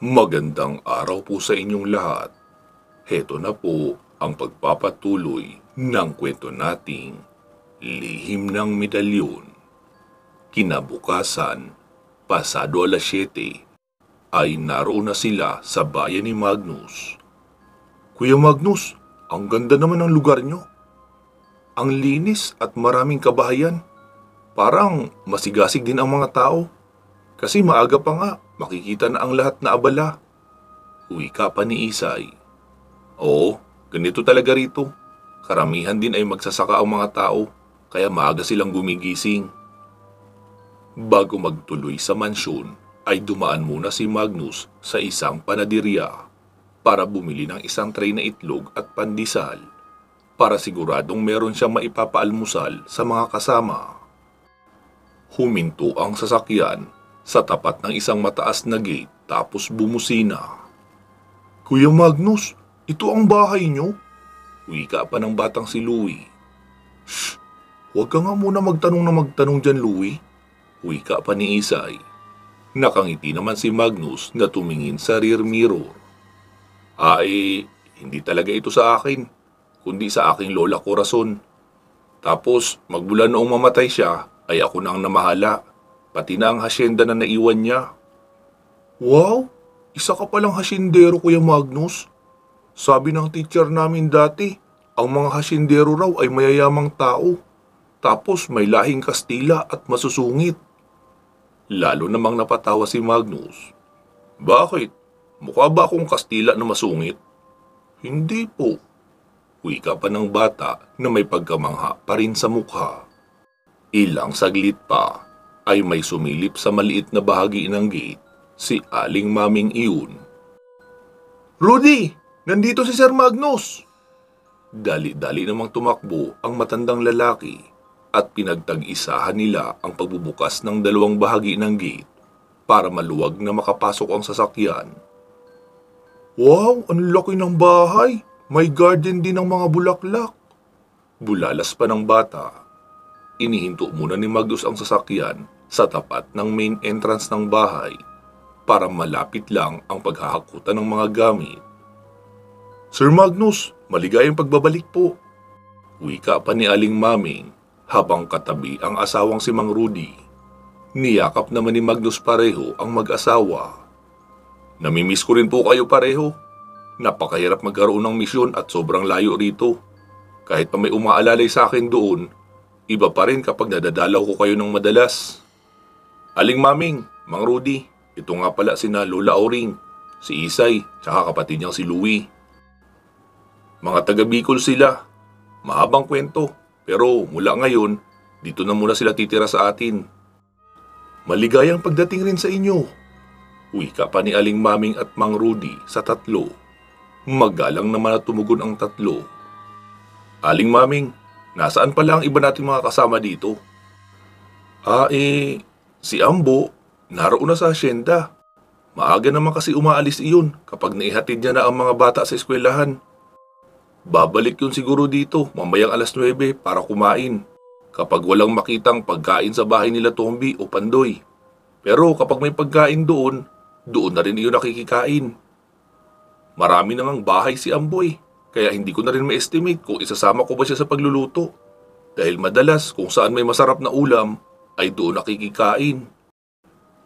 Magandang araw po sa inyong lahat. Heto na po ang pagpapatuloy ng kwento nating Lihim ng Medalyon. Kinabukasan, pasado alas 7, ay naroon na sila sa bayan ni Magnus. Kuya Magnus, ang ganda naman ng lugar nyo. Ang linis at maraming kabahayan. Parang masigasig din ang mga tao. Kasi maaga pa nga, makikita na ang lahat na abala. Wika pa ni Isay. Oo, ganito talaga rito. Karamihan din ay magsasaka ang mga tao, kaya maaga silang gumigising. Bago magtuloy sa mansyon, ay dumaan muna si Magnus sa isang panadirya para bumili ng isang tray na itlog at pandesal para siguradong meron siyang maipapaalmusal sa mga kasama. Huminto ang sasakyan sa tapat ng isang mataas na gate tapos bumusina. Kuya Magnus, ito ang bahay niyo? Wika pa ng batang si Louie. Shh! Huwag ka nga muna magtanong dyan, Louie. Wika pa ni Isay. Nakangiti naman si Magnus na tumingin sa rear mirror. Ay, hindi talaga ito sa akin, kundi sa aking lola Corazon. Tapos, magmula noong mamatay siya, ay ako na ang namahala. Pati na ang hasyenda na naiwan niya. Wow! Isa ka palang hasyendero, Kuya Magnus. Sabi ng teacher namin dati, ang mga hasyendero raw ay mayayamang tao. Tapos may lahing Kastila at masusungit. Lalo namang napatawa si Magnus. Bakit? Mukha ba akong Kastila na masungit? Hindi po. Wika pa ng bata na may pagkamangha pa rin sa mukha. Ilang saglit pa ay may sumilip sa maliit na bahagi ng gate si Aling Maming iyon. Rudy! Nandito si Sir Magnus! Dali-dali namang tumakbo ang matandang lalaki at pinagtag-isahan nila ang pagbubukas ng dalawang bahagi ng gate para maluwag na makapasok ang sasakyan. Wow! Ang laki ng bahay! May garden din ng mga bulaklak! Bulalas pa ng bata. Inihinto muna ni Magnus ang sasakyan sa tapat ng main entrance ng bahay para malapit lang ang paghahakutan ng mga gamit. Sir Magnus, maligayang pagbabalik po. Wika pa ni Aling Maming habang katabi ang asawang si Mang Rudy. Niyakap naman ni Magnus pareho ang mag-asawa. Namimiss ko rin po kayo pareho. Napakahirap magkaroon ng misyon at sobrang layo rito. Kahit pa may umaalalay sa akin doon, iba pa rin kapag nadadalaw ko kayo ng madalas. Aling Maming, Mang Rudy, ito nga pala sina Lola Auring, si Isay, tsaka kapatid niyang si Louie. Mga taga Bicol sila. Mahabang kwento, pero mula ngayon, dito na muna sila titira sa atin. Maligayang pagdating rin sa inyo. Wika pa ni Aling Maming at Mang Rudy sa tatlo. Magalang naman at tumugon ang tatlo. Aling Maming, nasaan pala ang iba nating mga kasama dito? Si Ambo, naroon na sa asyenda. Maaga naman kasi umaalis iyon kapag naihatid niya na ang mga bata sa eskwelahan. Babalik yun siguro dito mamayang alas 9 para kumain kapag walang makitang pagkain sa bahay nila Tombi o Pandoy. Pero kapag may pagkain doon, doon na rin iyon nakikikain. Marami namang bahay si Amboy, kaya hindi ko na rin ma-estimate kung isasama ko ba siya sa pagluluto. Dahil madalas kung saan may masarap na ulam, ay doon nakikikain.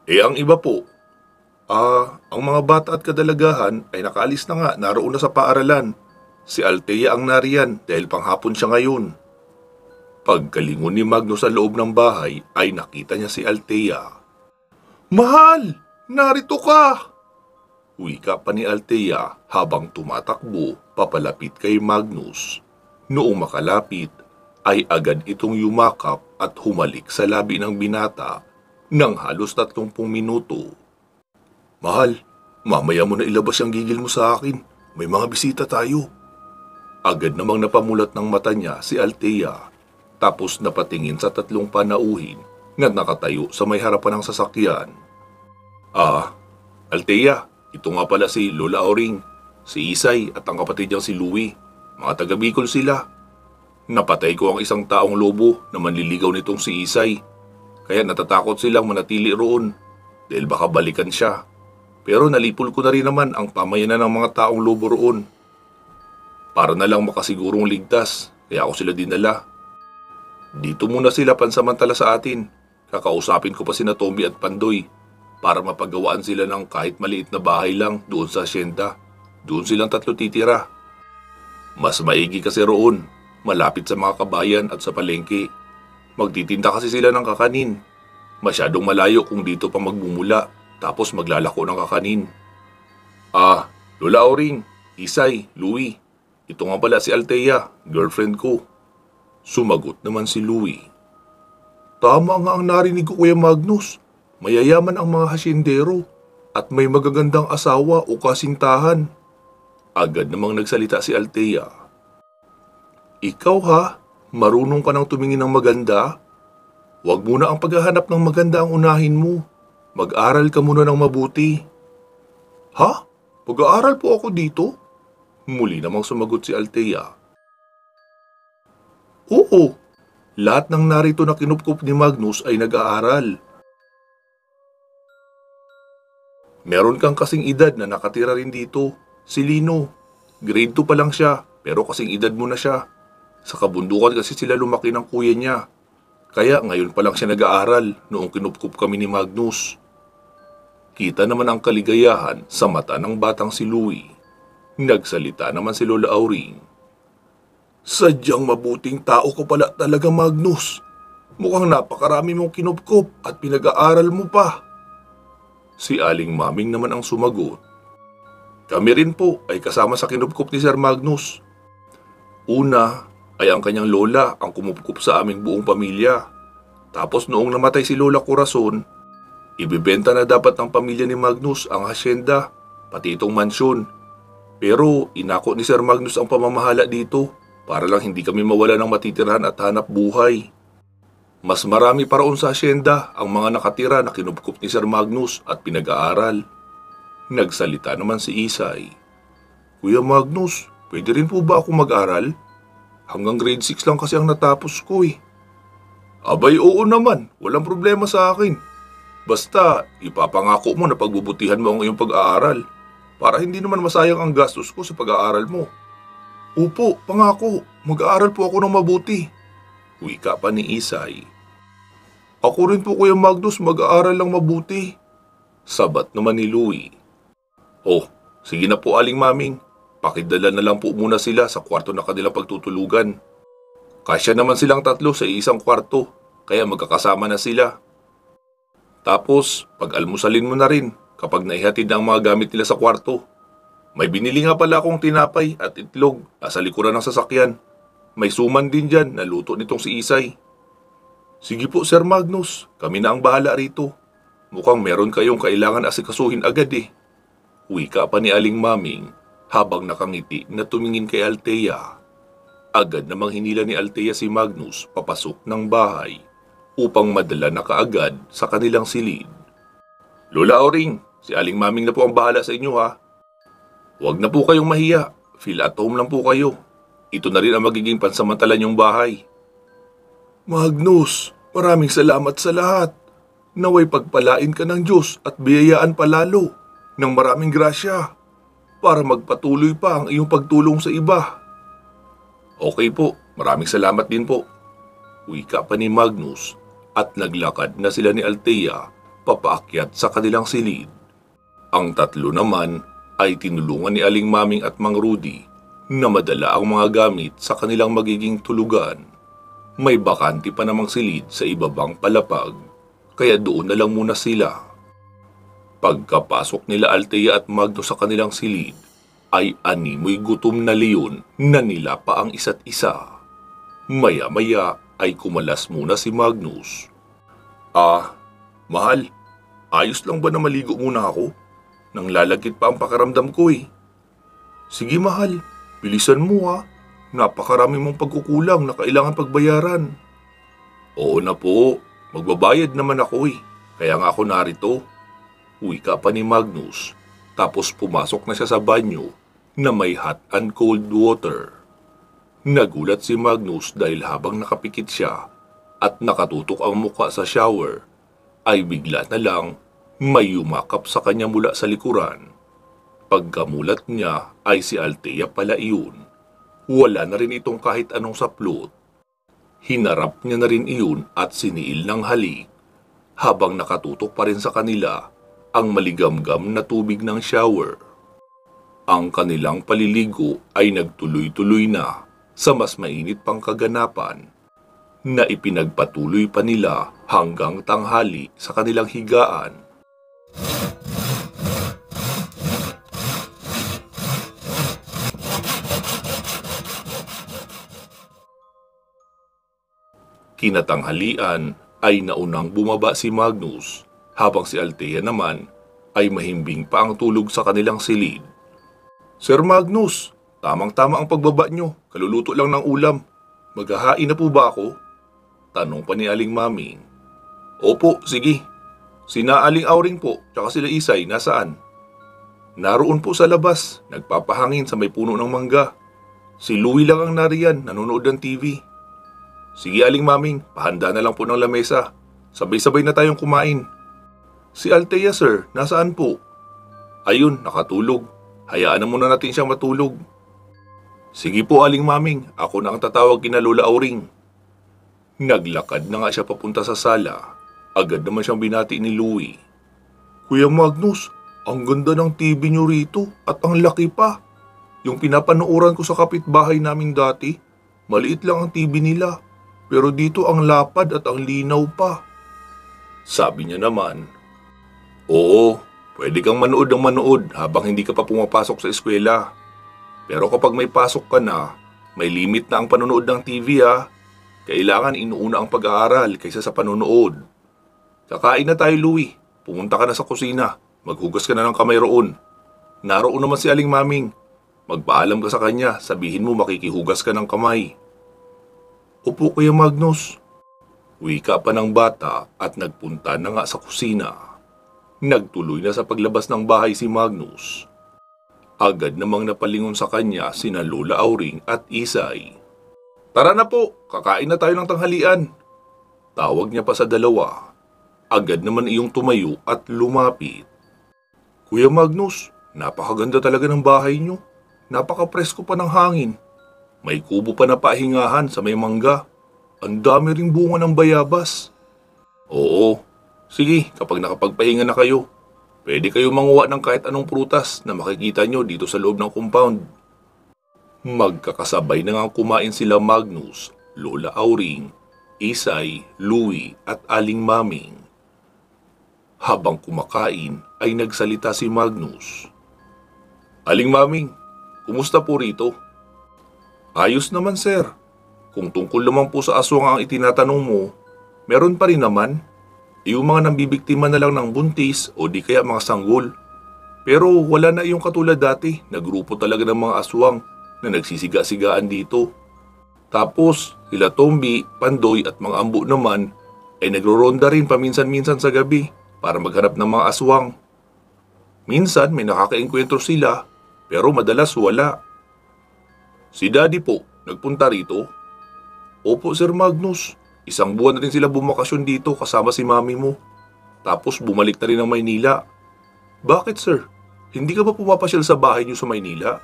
Ang iba po, ang mga bata at kadalagahan ay nakaalis na nga, naroon na sa paaralan. Si Althea ang nariyan dahil panghapon siya ngayon. Pagkalingon ni Magnus sa loob ng bahay ay nakita niya si Althea. Mahal! Narito ka! Wika pa ni Althea habang tumatakbo papalapit kay Magnus. Noong makalapit ay agad itong yumakap at humalik sa labi ng binata ng halos 30 minuto. Mahal, mamaya mo na ilabas ang gigil mo sa akin. May mga bisita tayo. Agad namang napamulat ng mata niya si Althea, tapos napatingin sa 3 panauhin na nakatayo sa may harapan ng sasakyan. Althea, ito nga pala si Lola Auring, si Isay at ang kapatid niyang si Louie. Mga taga Bicol sila. Napatay ko ang isang taong lobo na manliligaw nitong si Isay. Kaya natatakot silang manatili roon dahil baka balikan siya. Pero nalipol ko na rin naman ang pamayanan ng mga taong lobo roon. Para na lang makasigurong ligtas, kaya ako sila dinala. Dito muna sila pansamantala sa atin. Kakausapin ko pa sina Tommy at Pandoy para mapagawaan sila ng kahit maliit na bahay lang doon sa asyenda. Doon silang tatlo titira. Mas maigi kasi roon, malapit sa mga kabayan at sa palengke. Magtitinda kasi sila ng kakanin. Masyadong malayo kung dito pa magmumula, tapos maglalako ng kakanin. Lola Auring, Isay, Louie, ito nga pala si Althea, girlfriend ko. Sumagot naman si Louie. Tama nga ang narinig ko, Kuya Magnus. Mayayaman ang mga hasyendero at may magagandang asawa o kasintahan. Agad namang nagsalita si Althea. Ikaw ha, marunong ka nang tumingin ng maganda? Huwag muna ang paghahanap ng maganda ang unahin mo. Mag-aral ka muna ng mabuti. Ha? Pag-aaral po ako dito? Muli namang sumagot si Althea. Oo, lahat ng narito na kinupkup ni Magnus ay nag-aaral. Meron kang kasing edad na nakatira rin dito, si Lino. Grade 2 pa lang siya, pero kasing edad mo na siya. Sa kabundukan kasi sila lumaki ng kuya niya. Kaya ngayon pa lang siya nag-aaral noong kinupkup kami ni Magnus. Kita naman ang kaligayahan sa mata ng batang si Louie. Nagsalita naman si Lola Auring. Sadyang mabuting tao ko pala talaga, Magnus. Mukhang napakarami mong kinupkup at pinag-aaral mo pa. Si Aling Maming naman ang sumagot. Kami rin po ay kasama sa kinupkup ni Sir Magnus. Una ay ang kanyang lola ang kumupkup sa aming buong pamilya. Tapos noong namatay si Lola Corazon, ibibenta na dapat ng pamilya ni Magnus ang hasyenda, pati itong mansyon. Pero inako ni Sir Magnus ang pamamahala dito para lang hindi kami mawala ng matitirahan at hanap buhay. Mas marami pa roon sa hasyenda ang mga nakatira na kinupkup ni Sir Magnus at pinag-aaral. Nagsalita naman si Isay. Kuya Magnus, pwede rin po ba ako mag-aral? Hanggang grade 6 lang kasi ang natapos ko eh. Abay oo naman, walang problema sa akin. Basta ipapangako mo na pagbubutihan mo ang iyong pag-aaral para hindi naman masayang ang gastos ko sa pag-aaral mo. Opo, pangako, mag-aaral po ako ng mabuti. Wika pa ni Isay. Ako rin po, Kuya Magnus, mag-aaral lang mabuti. Sabat naman ni Louie. Oh, sige na po, Aling Maming. Pakidala na lang po muna sila sa kwarto na kanilang pagtutulugan. Kasya naman silang tatlo sa isang kwarto, kaya magkakasama na sila. Tapos, pag-almusalin mo na rin kapag naihatid na ang mga gamit nila sa kwarto. May binili nga pala akong tinapay at itlog sa likuran ng sasakyan. May suman din dyan na luto nitong si Isay. Sige po, Sir Magnus, kami na ang bahala rito. Mukhang meron kayong kailangan asikasuhin agad eh. Wika pa ni Aling Maming habang nakangiti na tumingin kay Althea. Agad namang hinila ni Althea si Magnus papasok ng bahay upang madala na kaagad sa kanilang silid. Lola Auring, si Aling Maming na po ang bahala sa inyo ha. Huwag na po kayong mahiya, feel at home lang po kayo. Ito na rin ang magiging pansamantala niyong bahay. Magnus, maraming salamat sa lahat. Naway pagpalain ka ng Diyos at biyayaan palalo ng maraming grasya para magpatuloy pa ang iyong pagtulong sa iba. Okay po, maraming salamat din po. Wika pa ni Magnus at naglakad na sila ni Althea papaakyat sa kanilang silid. Ang tatlo naman ay tinulungan ni Aling Maming at Mang Rudy na madala ang mga gamit sa kanilang magiging tulugan. May bakante pa namang silid sa ibabang palapag, kaya doon na lang muna sila. Pagkapasok nila Althea at Magnus sa kanilang silid, ay animoy gutom na leon na nilapa ang isa't isa. Maya-maya ay kumalas muna si Magnus. Mahal, ayos lang ba na maligo muna ako? Nang lalagkit pa ang pakiramdam ko eh. Sige mahal, bilisan mo ha. Napakarami mong pagkukulang na kailangan pagbayaran. Oo na po, magbabayad naman ako eh. Kaya nga ako narito. Wika pa ni Magnus, tapos pumasok na siya sa banyo na may hot and cold water. Nagulat si Magnus dahil habang nakapikit siya at nakatutok ang muka sa shower, ay bigla na lang May yumakap sa kanya mula sa likuran. Pagkamulat niya ay si Althea pala iyon. Wala na rin itong kahit anong saplot. Hinarap niya na rin iyon at siniil ng halik habang nakatutok pa rin sa kanila ang maligamgam na tubig ng shower. Ang kanilang paliligo ay nagtuloy-tuloy na sa mas mainit pang kaganapan na ipinagpatuloy pa nila hanggang tanghali sa kanilang higaan. Kinatanghalian ay naunang bumaba si Magnus habang si Althea naman ay mahimbing pa ang tulog sa kanilang silid. Sir Magnus, tamang-tama ang pagbaba nyo. Kaluluto lang ng ulam. Maghahain na po ba ako? Tanong pa ni Aling Maming. Opo, sige. Sina Aling Auring po, tsaka sila Isay, nasaan? Naroon po sa labas, nagpapahangin sa may puno ng mangga. Si Louie lang ang nariyan, nanonood ng TV. Sige Aling Maming, pahanda na lang po ng lamesa. Sabay-sabay na tayong kumain. Si Althea sir, nasaan po? Ayun, nakatulog. Hayaan na muna natin siyang matulog. Sige po Aling Maming, ako na ang tatawag kina Lola Auring. Naglakad na nga siya papunta sa sala. Agad naman siyang binati ni Louie. Kuya Magnus, ang ganda ng TV niyo rito at ang laki pa. Yung pinapanooran ko sa kapitbahay namin dati, maliit lang ang TV nila. Pero dito ang lapad at ang linaw pa. Sabi niya naman, oo, pwede kang manood ng manood habang hindi ka pa pumapasok sa eskwela. Pero kapag may pasok ka na, may limit na ang panonood ng TV ha. Kailangan inuuna ang pag-aaral kaysa sa panonood. Kakain na tayo Louie, pumunta ka na sa kusina, maghugas ka na ng kamay roon. Naroon naman si Aling Maming, magpaalam ka sa kanya, sabihin mo makikihugas ka ng kamay. Opo Kuya Magnus. Wika pa ng bata at nagpunta na nga sa kusina. Nagtuloy na sa paglabas ng bahay si Magnus. Agad namang napalingon sa kanya sina Lola Auring at Isay. Tara na po, kakain na tayo ng tanghalian. Tawag niya pa sa dalawa. Agad naman iyong tumayo at lumapit. Kuya Magnus, napakaganda talaga ng bahay niyo. Napaka-presko pa ng hangin. May kubo pa na pahingahan sa may mangga. Ang dami ring bunga ng bayabas. Oo, sige kapag nakapagpahinga na kayo, pwede kayo manguha ng kahit anong prutas na makikita nyo dito sa loob ng compound. Magkakasabay na nga kumain sila Magnus, Lola Auring, Isay, Louie at Aling Maming. Habang kumakain ay nagsalita si Magnus. Aling Maming, kumusta po rito? Ayos naman sir. Kung tungkol naman po sa aswang ang itinatanong mo, meron pa rin naman. Yung mga nambibiktima na lang ng buntis o di kaya mga sanggol. Pero wala na yung katulad dati na grupo talaga ng mga aswang na nagsisiga-sigaan dito. Tapos sila Tombi, Pandoy at mga ambo naman ay nagro-ronda rin paminsan-minsan sa gabi para maghanap ng mga aswang. Minsan may nakakaengkwentro sila pero madalas wala. Si Daddy po, nagpunta rito? Opo Sir Magnus, isang buwan na rin sila bumakasyon dito kasama si Mami mo. Tapos bumalik na rin ng Maynila. Bakit sir? Hindi ka ba pumapasyal sa bahay niyo sa Maynila?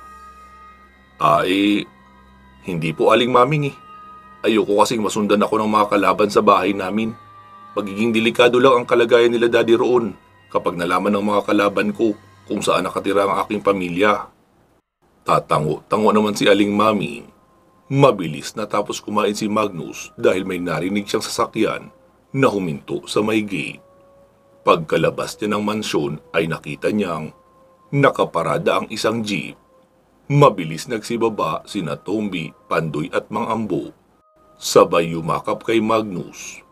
Hindi po Aling Maming eh. Ayoko kasing masundan ako ng mga kalaban sa bahay namin. Magiging delikado lang ang kalagayan nila Daddy roon kapag nalaman ng mga kalaban ko kung saan nakatira ang aking pamilya. Tatango-tango naman si Aling Maming. Mabilis na tapos kumain si Magnus dahil may narinig siyang sasakyan na huminto sa may gate. Pagkalabas niya ng mansyon ay nakita niyang nakaparada ang isang jeep. Mabilis nagsibaba sina Tombi, Pandoy at Mang Ambo. Sabay yumakap kay Magnus.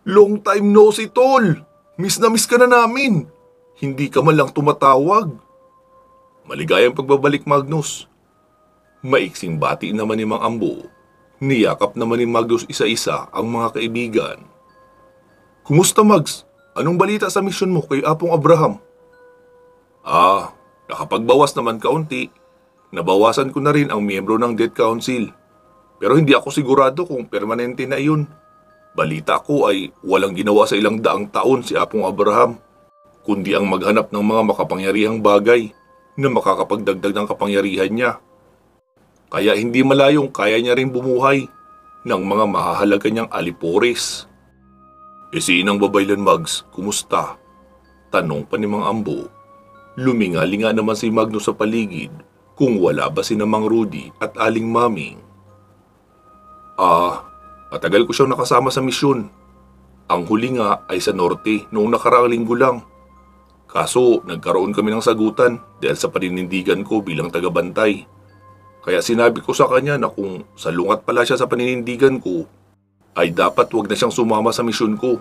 Long time no see tol! Miss na miss ka na namin! Hindi ka man lang tumatawag. Maligayang pagbabalik Magnus. Maiksing bati naman ni Mang Ambo. Niyakap naman ni Magnus isa-isa ang mga kaibigan. Kumusta Mags? Anong balita sa misyon mo kay Apong Abraham? Nakapagbawas naman kaunti. Nabawasan ko na rin ang miyembro ng Death Council. Pero hindi ako sigurado kung permanente na iyon. Balita ko ay walang ginawa sa ilang daang taon si Apong Abraham. kundi ang maghanap ng mga makapangyarihang bagay na makakapagdagdag ng kapangyarihan niya. Kaya hindi malayong kaya niya rin bumuhay ng mga mahahalaga niyang alipores. Si Inang Babaylan Mags, kumusta? Tanong pa ni Mang Ambo. Lumingalinga naman si Magnus sa paligid kung wala ba si Mang Rudy at Aling Maming. Matagal ko siyang nakasama sa misyon. Ang huli nga ay sa norte noong nakaraang linggo lang. Kaso nagkaroon kami ng sagutan dahil sa paninindigan ko bilang tagabantay. Kaya sinabi ko sa kanya na kung salungat pala siya sa paninindigan ko, ay dapat wag na siyang sumama sa misyon ko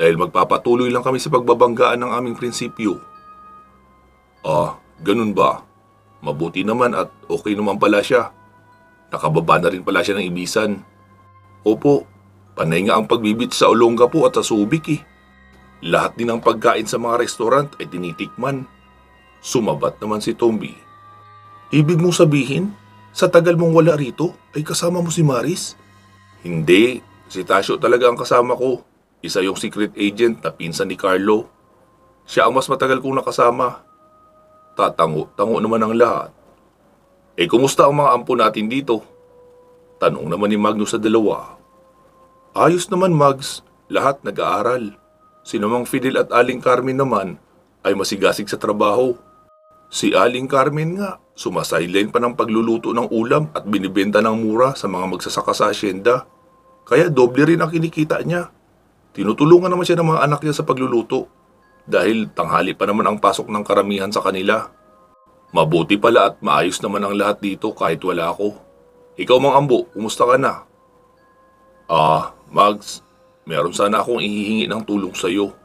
dahil magpapatuloy lang kami sa pagbabanggaan ng aming prinsipyo. Ganun ba? Mabuti naman at okay naman pala siya. Nakababa na rin pala siya ng ibisan. Opo, panay nga ang pagbibit sa Olongapo at sa Subic eh. Lahat din ng pagkain sa mga restaurant ay tinitikman. Sumabat naman si Tomby. Ibig mong sabihin, sa tagal mong wala rito ay kasama mo si Maris? Hindi, si Tasyo talaga ang kasama ko. Isa yung secret agent na pinsan ni Carlo. Siya ang mas matagal kong nakasama. Tatango naman ang lahat. Kumusta ang mga ampo natin dito? Tanong naman ni Magnus sa dalawa. Ayos naman Mags, lahat nag-aaral. Si Mang Fidel at Aling Carmen naman ay masigasig sa trabaho. Si Aling Carmen nga, sumasaylain pa ng pagluluto ng ulam at binibenta ng mura sa mga magsasaka sa asyenda. Kaya doble rin ang kinikita niya. Tinutulungan naman siya ng mga anak niya sa pagluluto dahil tanghali pa naman ang pasok ng karamihan sa kanila. Mabuti pala at maayos naman ang lahat dito kahit wala ako. Ikaw Mang Ambo, kumusta ka na? Mags, meron sana akong ihihingi ng tulong sa iyo.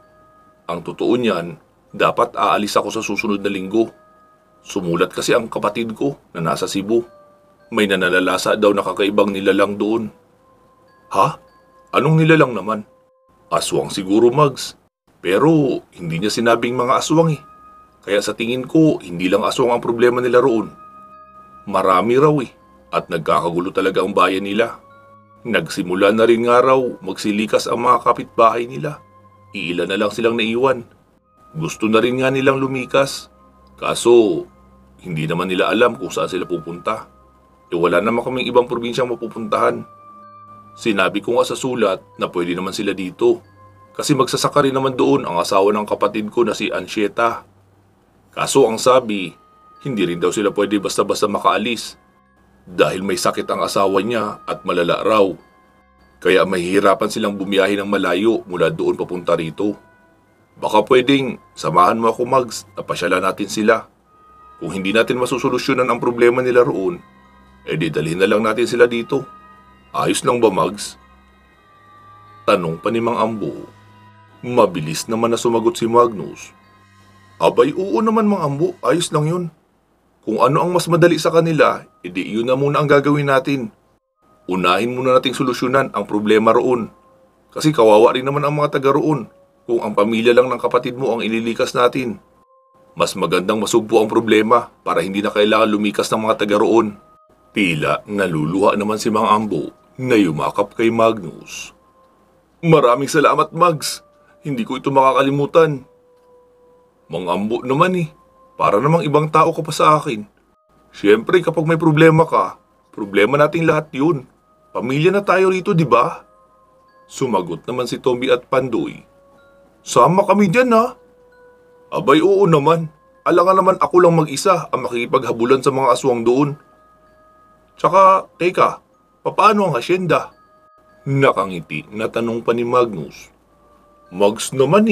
Ang totoo niyan, dapat aalis ako sa susunod na linggo. Sumulat kasi ang kapatid ko na nasa Cebu. May nananalasa daw na kakaibang nilalang doon. Ha? Anong nilalang naman? Aswang siguro Mags. Pero hindi niya sinabing mga aswang eh. Kaya sa tingin ko, hindi lang aswang ang problema nila roon. Marami raw eh. At nagkakagulo talaga ang bayan nila. Nagsimula na rin nga raw magsilikas ang mga kapitbahay nila. Iilan na lang silang naiwan. Gusto na rin nga nilang lumikas. Kaso, hindi naman nila alam kung saan sila pupunta. Wala naman kaming ibang probinsyang mapupuntahan. Sinabi ko nga sa sulat na pwede naman sila dito. Kasi magsasaka rin naman doon ang asawa ng kapatid ko na si Ansieta. Kaso ang sabi, hindi rin daw sila pwede basta-basta makaalis. Dahil may sakit ang asawa niya at malala raw. Kaya mahihirapan silang bumiyahe ng malayo mula doon papunta rito. Baka pwedeng samahan mo ako Mags na pasyalan natin sila. Kung hindi natin masusolusyonan ang problema nila roon, dalhin na lang natin sila dito. Ayos lang ba Mags? Tanong pa ni Mang Ambo. Mabilis naman na sumagot si Magnus. Abay oo naman Mang Ambo, ayos lang yun. Kung ano ang mas madali sa kanila, yun na muna ang gagawin natin. Unahin muna nating solusyonan ang problema roon. Kasi kawawa rin naman ang mga taga roon kung ang pamilya lang ng kapatid mo ang ililikas natin. Mas magandang masugpo ang problema para hindi na kailangan lumikas ng mga taga roon. Tila naluluha naman si Mang Ambo na yumakap kay Magnus. Maraming salamat Mags, hindi ko ito makakalimutan. Mang Ambo naman para namang ibang tao ka pa sa akin. Siyempre kapag may problema ka, problema nating lahat yun. Pamilya na tayo rito, di ba? Sumagot naman si Tommy at Pandoy. Sama kami dyan ha? Abay oo naman. Alangan naman ako lang mag-isa ang makikipaghabulan sa mga aswang doon. Tsaka, teka, papaano ang asyenda? Nakangiti na tanong pa ni Magnus. Mags naman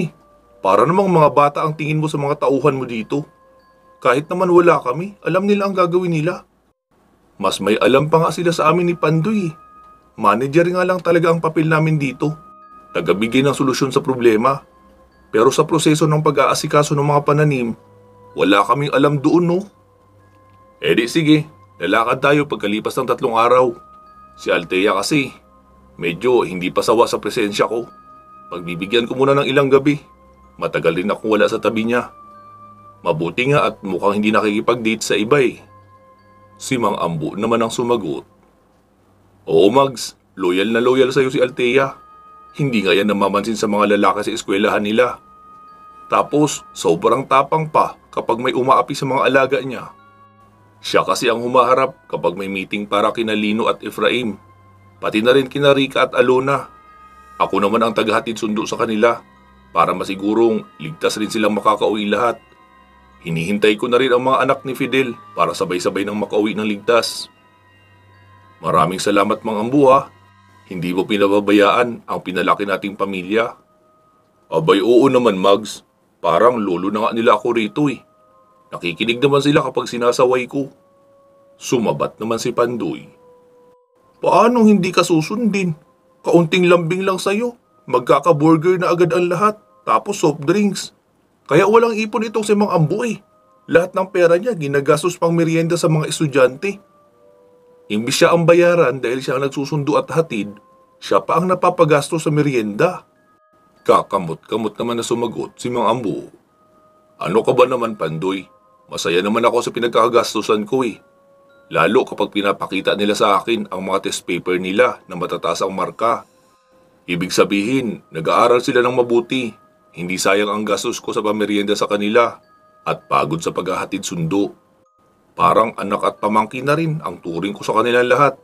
para namang mga bata ang tingin mo sa mga tauhan mo dito. Kahit naman wala kami, alam nila ang gagawin nila. Mas may alam pa nga sila sa amin ni Pandoy. Manager nga lang talaga ang papel namin dito. Tagabigay ng solusyon sa problema. Pero sa proseso ng pag-aasikaso ng mga pananim, wala kaming alam doon no. Sige, lalakad tayo pagkalipas ng 3 araw. Si Althea kasi, medyo hindi pa sawa sa presensya ko. Pagbibigyan ko muna ng ilang gabi. Matagal rin akong wala sa tabi niya. Mabuti nga at mukhang hindi nakikipag-date sa iba Si Mang Ambo naman ang sumagot. Oo Mags, loyal na loyal sa'yo si Althea. Hindi nga yan namamansin sa mga lalaki sa eskwelahan nila. Tapos sobrang tapang pa kapag may umaapi sa mga alaga niya. Siya kasi ang humaharap kapag may meeting para kina Lino at Efraim, pati na rin kina Rica at Alona. Ako naman ang tagahatid sundo sa kanila para masigurong ligtas rin silang makakauwi lahat. Hinihintay ko na rin ang mga anak ni Fidel para sabay-sabay nang makauwi ng ligtas. Maraming salamat Mang Ambo ha. Hindi mo pinababayaan ang pinalaki nating pamilya. Abay oo naman Mags, parang lolo na nga nila ako rito eh. Nakikinig naman sila kapag sinasaway ko. Sumabat naman si Pandoy. Paano hindi ka susundin? Kaunting lambing lang sa'yo. Magkaka-burger na agad ang lahat. Tapos soft drinks. Kaya walang ipon itong si Mang Ambo eh. Lahat ng pera niya ginagastos pang merienda sa mga estudyante. Imbis siya ang bayaran dahil siya ang nagsusundo at hatid, siya pa ang napapagastos sa merienda. Kakamot-kamot naman na sumagot si Mang Ambo. Ano ka ba naman Pandoy? Masaya naman ako sa pinagkakagastusan ko eh. Lalo kapag pinapakita nila sa akin ang mga test paper nila na matataas ang marka. Ibig sabihin, nag-aaral sila ng mabuti. Hindi sayang ang gastos ko sa pamerienda sa kanila at pagod sa paghahatid sundo. Parang anak at pamangkin na rin ang turing ko sa kanila lahat.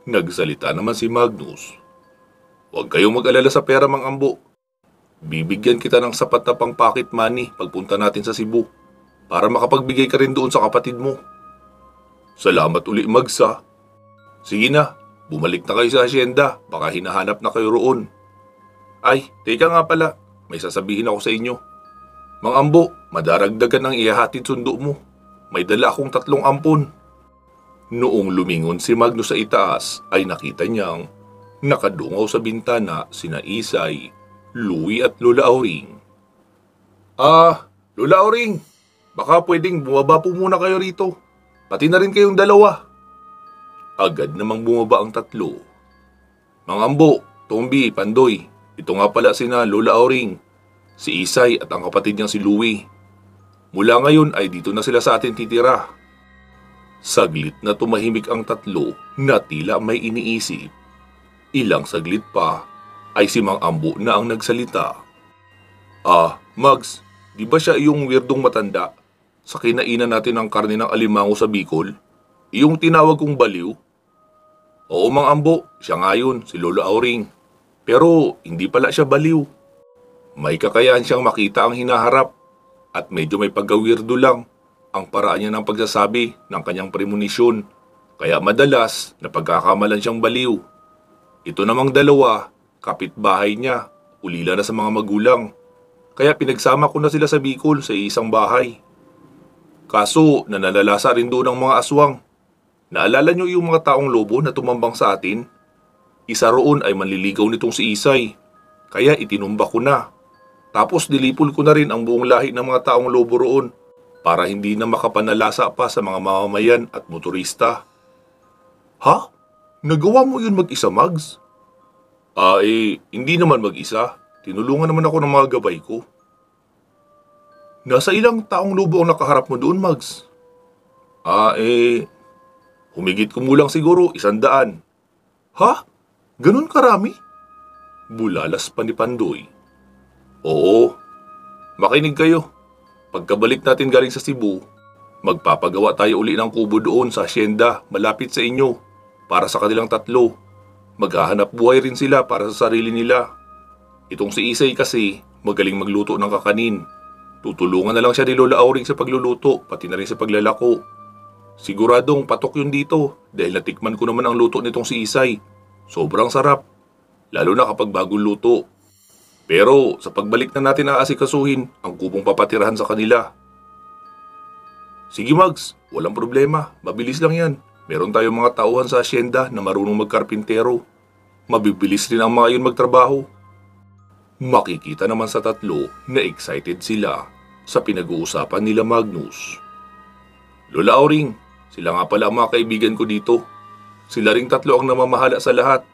Nagsalita naman si Magnus. Huwag kayong mag-alala sa pera Mang Ambo. Bibigyan kita ng sapat na pang pocket money pagpunta natin sa Cebu para makapagbigay ka rin doon sa kapatid mo. Salamat uli Magsa. Sige na, bumalik na kayo sa asyenda, baka hinahanap na kayo roon. Ay, teka nga pala, may sasabihin ako sa inyo. Mang Ambo, madaragdagan ang ihahatid sundo mo. May dala akong 3 ampon. Noong lumingon si Magnus sa itaas ay nakita niyang nakadungaw sa bintana sina Isay, Louie at Lola Auring. Lola Auring, baka pwedeng bumaba po muna kayo rito. Pati na rin kayong dalawa. Agad namang bumaba ang 3. Mang Ambo, Tombi, Pandoy, ito nga pala sina Lola Auring, si Isay at ang kapatid niyang si Louie. Mula ngayon ay dito na sila sa atin titira. Saglit na tumahimik ang 3 na tila may iniisip. Ilang saglit pa ay si Mang Ambo na ang nagsalita. Mags, di ba siya yung weirdong matanda sa kinainan natin ng karne ng alimango sa Bicol? Yung tinawag kong baliw? Oo Mang Ambo, siya nga yun, si Lola Auring. Pero hindi pala siya baliw. May kakayahan siyang makita ang hinaharap at medyo may pagka-weirdo lang ang paraan niya ng pagsasabi ng kanyang premonisyon. Kaya madalas napagkakamalan siyang baliw. Ito namang dalawa, kapitbahay niya, ulila na sa mga magulang. Kaya pinagsama ko na sila sa Bicol sa isang bahay. Kaso nanalalasa rin doon ang mga aswang. Naalala niyo yung mga taong lobo na tumambang sa atin? Isa roon ay manliligaw nitong si Isay. Kaya itinumba ko na. Tapos dilipol ko na rin ang buong lahi ng mga taong lobo roon para hindi na makapanalasa pa sa mga mamamayan at motorista. Ha? Nagawa mo yun mag-isa, Mags? Hindi naman mag-isa. Tinulungan naman ako ng mga gabay ko. Nasa ilang taong lobo ang nakaharap mo doon, Mags? Humigit kumulang siguro 100. Ha? Ganun karami? Bulalas pa ni Pandoy. Oo. Makinig kayo. Pagkabalik natin galing sa Cebu, magpapagawa tayo uli ng kubo doon sa asyenda malapit sa inyo para sa kanilang 3. Maghahanap buhay rin sila para sa sarili nila. Itong si Isay kasi magaling magluto ng kakanin. Tutulungan na lang siya ni Lola Auring sa pagluluto pati na rin sa paglalako. Siguradong patok yun dito dahil natikman ko naman ang luto nitong si Isay. Sobrang sarap, lalo na kapag bagong luto. Pero sa pagbalik na natin aasikasuhin ang kubong papatirahan sa kanila. Sige Mags, walang problema, mabilis lang yan. Meron tayong mga tauhan sa asyenda na marunong magkarpintero. Mabibilis rin ang mga yun magtrabaho. Makikita naman sa 3 na excited sila sa pinag-uusapan nila Magnus. Lola Auring, sila nga pala ang mga kaibigan ko dito. Sila ring 3 ang namamahala sa lahat.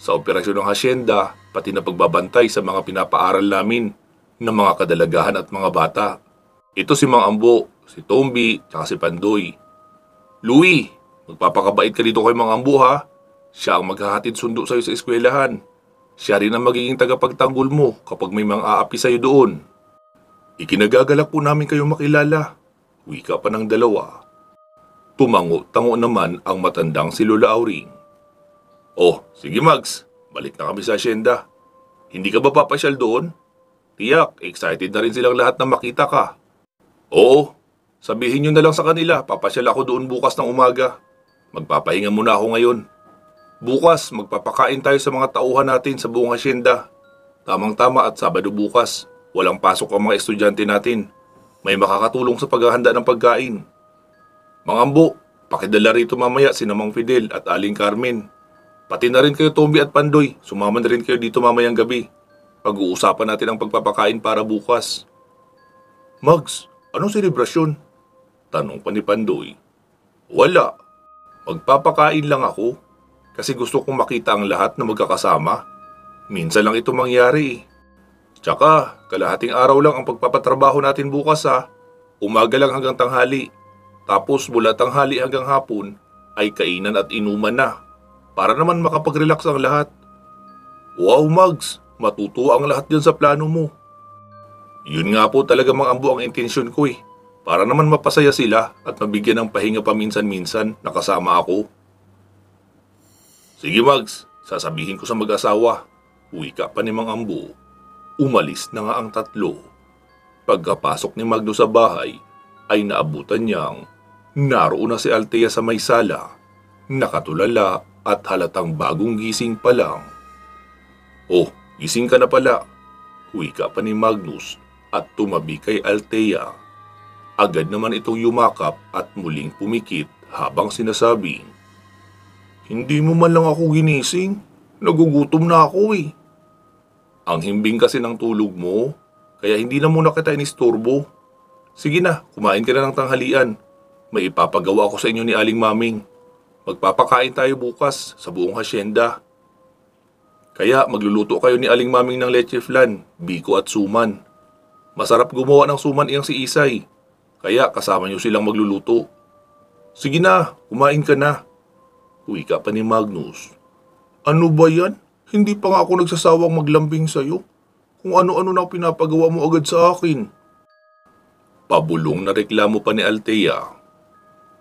Sa operasyon ng hasyenda, pati na pagbabantay sa mga pinapaaral namin ng mga kadalagahan at mga bata. Ito si Mang Ambo, si Tombi, at si Pandoy. Louie, magpapakabait ka dito kay Mang Ambo ha. Siya ang maghahatid sundo sa'yo sa eskwelahan. Siya rin ang magiging tagapagtanggol mo kapag may mga aapi sa'yo doon. Ikinagagalak po namin kayong makilala. Wika pa ng dalawa. Tumango-tango naman ang matandang si Lola Auring. Oh, sige Mags, balik na kami sa asyenda. Hindi ka ba papasyal doon? Tiyak, excited na rin silang lahat na makita ka. Oo, sabihin nyo na lang sa kanila, papasyal ako doon bukas ng umaga. Magpapahinga muna ako ngayon. Bukas, magpapakain tayo sa mga tauhan natin sa buong asyenda. Tamang-tama at Sabado bukas, walang pasok ang mga estudyante natin. May makakatulong sa paghahanda ng pagkain. Mga ambo, pakidala rito mamaya si Mang Fidel at Aling Carmen. Pati na rin kayo Tomby at Pandoy, sumama na rin kayo dito mamayang gabi. Pag-uusapan natin ang pagpapakain para bukas. Mags, anong selebrasyon? Tanong pa ni Pandoy. Wala. Magpapakain lang ako. Kasi gusto kong makita ang lahat na magkakasama. Minsan lang ito mangyari. Tsaka, kalahating araw lang ang pagpapatrabaho natin bukas ha. Umaga lang hanggang tanghali. Tapos mula tanghali hanggang hapon ay kainan at inuman na. Para naman makapag-relax ang lahat. Wow Mags, matutuwa ang lahat dyan sa plano mo. Yun nga po talaga mga ambo ang intensyon ko eh. Para naman mapasaya sila at mabigyan ng pahinga paminsan-minsan na kasama ako. Sige Mags, sasabihin ko sa mag-asawa. Wika pa ni Mang Ambo. Umalis na nga ang tatlo. Pagkapasok ni Magno sa bahay, ay naabutan niyang naroon na si Althea sa may sala, nakatulala at halatang bagong gising pa lang. Oh, gising ka na pala. Wika pa ni Magnus at tumabi kay Althea. Agad naman itong yumakap at muling pumikit habang sinasabing, hindi mo man lang ako ginising. Nagugutom na ako eh. Ang himbing kasi ng tulog mo, kaya hindi na muna kita inistorbo. Sige na, kumain ka na ng tanghalian. May ipapagawa ako sa inyo ni Aling Maming. Magpapakain tayo bukas sa buong hasyenda. Kaya magluluto kayo ni Aling Maming ng leche flan, biko at suman. Masarap gumawa ng suman iyang si Isay. Kaya kasama niyo silang magluluto. Sige na, kumain ka na. Wika pa ni Magnus. Ano ba yan? Hindi pa nga ako nagsasawang maglambing sa'yo. Kung ano-ano na pinapagawa mo agad sa akin. Pabulong na reklamo pa ni Althea.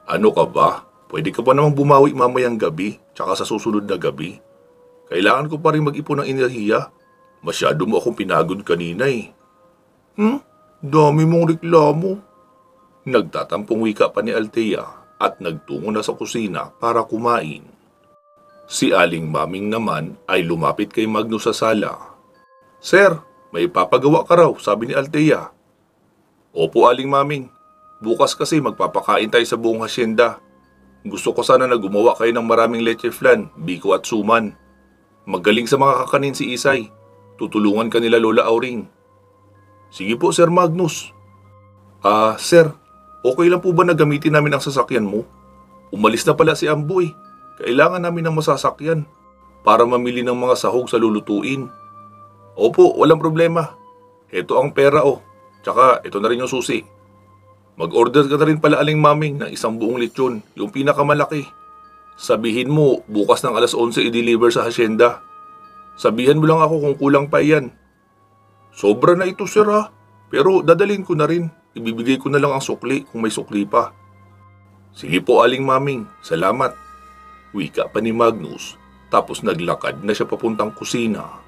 Ano ka ba? Pwede ka pa namang bumawi mamayang gabi, tsaka sa susunod na gabi. Kailangan ko pa rin mag-ipon ng enerhiya. Masyado mo akong pinagod kanina eh. Dami mong reklamo. Nagtatampong wika pa ni Althea at nagtungo na sa kusina para kumain. Si Aling Maming naman ay lumapit kay Magno sa sala. Sir, may papagawa ka raw, sabi ni Althea. Opo Aling Maming, bukas kasi magpapakain tayo sa buong hasyenda. Gusto ko sana na gumawa kayo ng maraming leche flan, biko at suman. Magaling sa mga kakanin si Isay. Tutulungan ka nila Lola Auring. Sige po Sir Magnus. Sir, okay lang po ba na gamitin namin ang sasakyan mo? Umalis na pala si Amboy. Kailangan namin ng masasakyan para mamili ng mga sahog sa lulutuin. Opo, walang problema. Ito ang pera Tsaka ito na rin yung susi. Mag-order ka na rin pala Aling Maming ng isang buong lechon, yung pinakamalaki. Sabihin mo, bukas ng alas 11 i-deliver sa hasyenda. Sabihan mo lang ako kung kulang pa iyan. Sobra na ito sir ha, pero dadalhin ko na rin. Ibibigay ko na lang ang sukli kung may sukli pa. Sige po Aling Maming, salamat. Wika pa ni Magnus, tapos naglakad na siya papuntang kusina.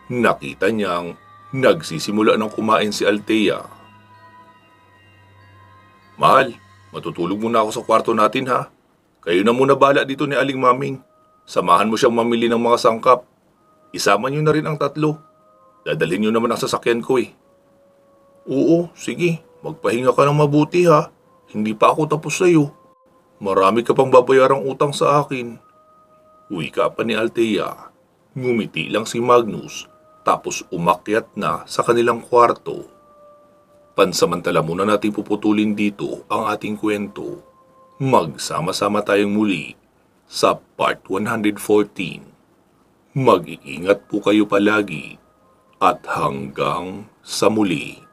Nakita niyang nagsisimula ng kumain si Althea. Mahal, matutulog muna ako sa kwarto natin ha. Kayo na muna bala dito ni Aling Maming. Samahan mo siyang mamili ng mga sangkap. Isama niyo na rin ang tatlo. Dadalhin niyo naman ang sasakyan ko eh. Oo, sige. Magpahinga ka ng mabuti ha. Hindi pa ako tapos sa'yo. Marami ka pang babayarang utang sa akin. Wika pa ni Althea. Ngumiti lang si Magnus tapos umakyat na sa kanilang kwarto. Pansamantala muna natin puputulin dito ang ating kwento. Magsama-sama tayong muli sa part 114. Mag-iingat po kayo palagi at hanggang sa muli.